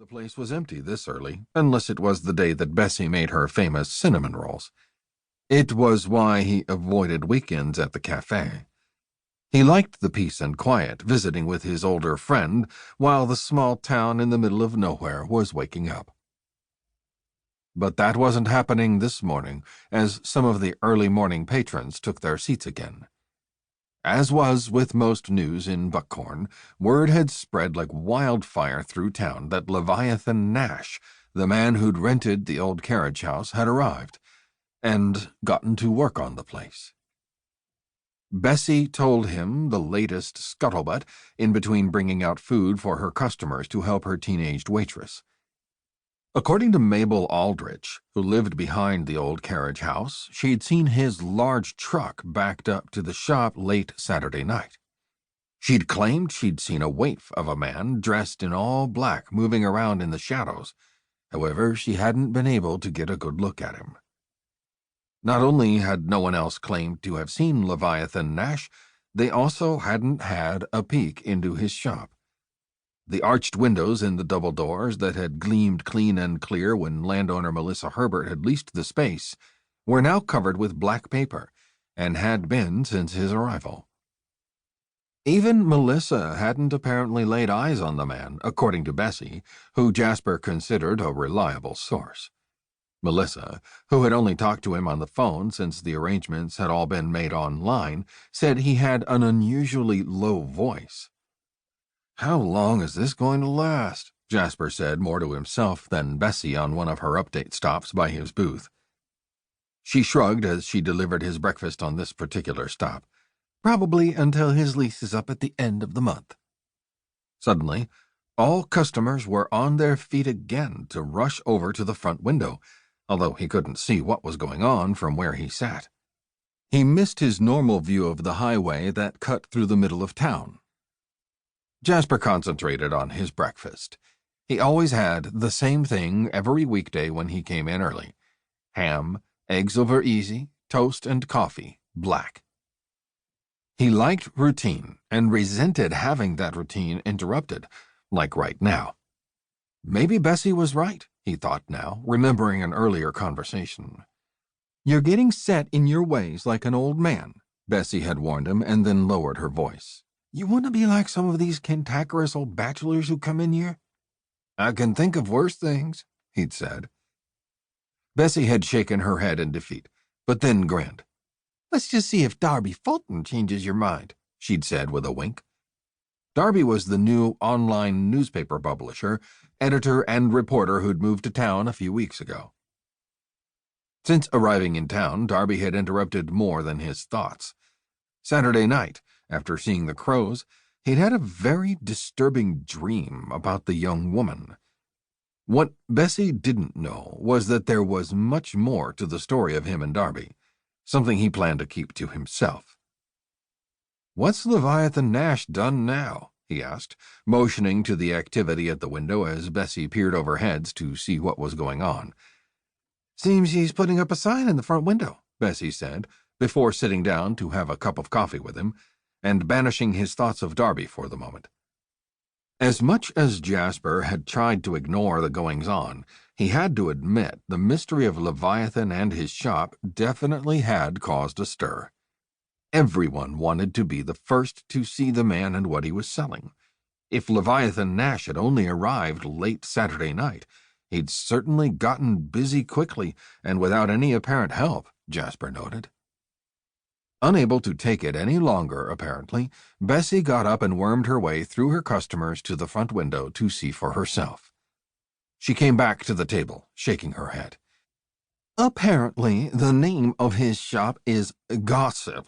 The place was empty this early, unless it was the day that Bessie made her famous cinnamon rolls. It was why he avoided weekends at the cafe. He liked the peace and quiet, visiting with his older friend, while the small town in the middle of nowhere was waking up. But that wasn't happening this morning, as some of the early morning patrons took their seats again. As was with most news in Buckhorn, word had spread like wildfire through town that Leviathan Nash, the man who'd rented the old carriage house, had arrived, and gotten to work on the place. Bessie told him the latest scuttlebutt in between bringing out food for her customers to help her teenaged waitress. According to Mabel Aldrich, who lived behind the old carriage house, she'd seen his large truck backed up to the shop late Saturday night. She'd claimed she'd seen a waif of a man dressed in all black moving around in the shadows. However, she hadn't been able to get a good look at him. Not only had no one else claimed to have seen Leviathan Nash, they also hadn't had a peek into his shop. The arched windows in the double doors that had gleamed clean and clear when landowner Melissa Herbert had leased the space were now covered with black paper, and had been since his arrival. Even Melissa hadn't apparently laid eyes on the man, according to Bessie, who Jasper considered a reliable source. Melissa, who had only talked to him on the phone since the arrangements had all been made online, said he had an unusually low voice. "How long is this going to last?" Jasper said more to himself than Bessie on one of her update stops by his booth. She shrugged as she delivered his breakfast on this particular stop. "Probably until his lease is up at the end of the month." Suddenly, all customers were on their feet again to rush over to the front window, although he couldn't see what was going on from where he sat. He missed his normal view of the highway that cut through the middle of town. Jasper concentrated on his breakfast. He always had the same thing every weekday when he came in early: ham, eggs over easy, toast and coffee, black. He liked routine and resented having that routine interrupted, like right now. Maybe Bessie was right, he thought now, remembering an earlier conversation. "You're getting set in your ways like an old man," Bessie had warned him, and then lowered her voice. "You want to be like some of these cantankerous old bachelors who come in here?" "I can think of worse things," he'd said. Bessie had shaken her head in defeat, but then grinned. "Let's just see if Darby Fulton changes your mind," she'd said with a wink. Darby was the new online newspaper publisher, editor, and reporter who'd moved to town a few weeks ago. Since arriving in town, Darby had interrupted more than his thoughts. Saturday night, after seeing the crows, he'd had a very disturbing dream about the young woman. What Bessie didn't know was that there was much more to the story of him and Darby, something he planned to keep to himself. "What's Leviathan Nash done now?" he asked, motioning to the activity at the window as Bessie peered overheads to see what was going on. "Seems he's putting up a sign in the front window," Bessie said, before sitting down to have a cup of coffee with him, and banishing his thoughts of Darby for the moment. As much as Jasper had tried to ignore the goings-on, he had to admit the mystery of Leviathan and his shop definitely had caused a stir. Everyone wanted to be the first to see the man and what he was selling. If Leviathan Nash had only arrived late Saturday night, he'd certainly gotten busy quickly and without any apparent help, Jasper noted. Unable to take it any longer, apparently, Bessie got up and wormed her way through her customers to the front window to see for herself. She came back to the table, shaking her head. "Apparently, the name of his shop is Gossip.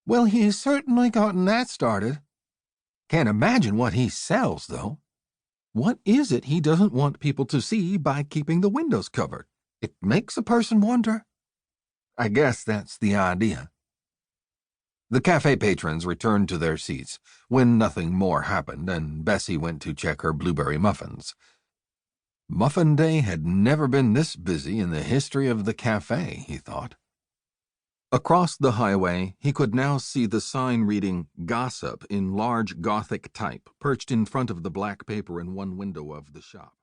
Well, he's certainly gotten that started. Can't imagine what he sells, though. What is it he doesn't want people to see by keeping the windows covered? It makes a person wonder. I guess that's the idea." The cafe patrons returned to their seats when nothing more happened, and Bessie went to check her blueberry muffins. Muffin Day had never been this busy in the history of the cafe, he thought. Across the highway, he could now see the sign reading "Gossip" in large Gothic type, perched in front of the black paper in one window of the shop.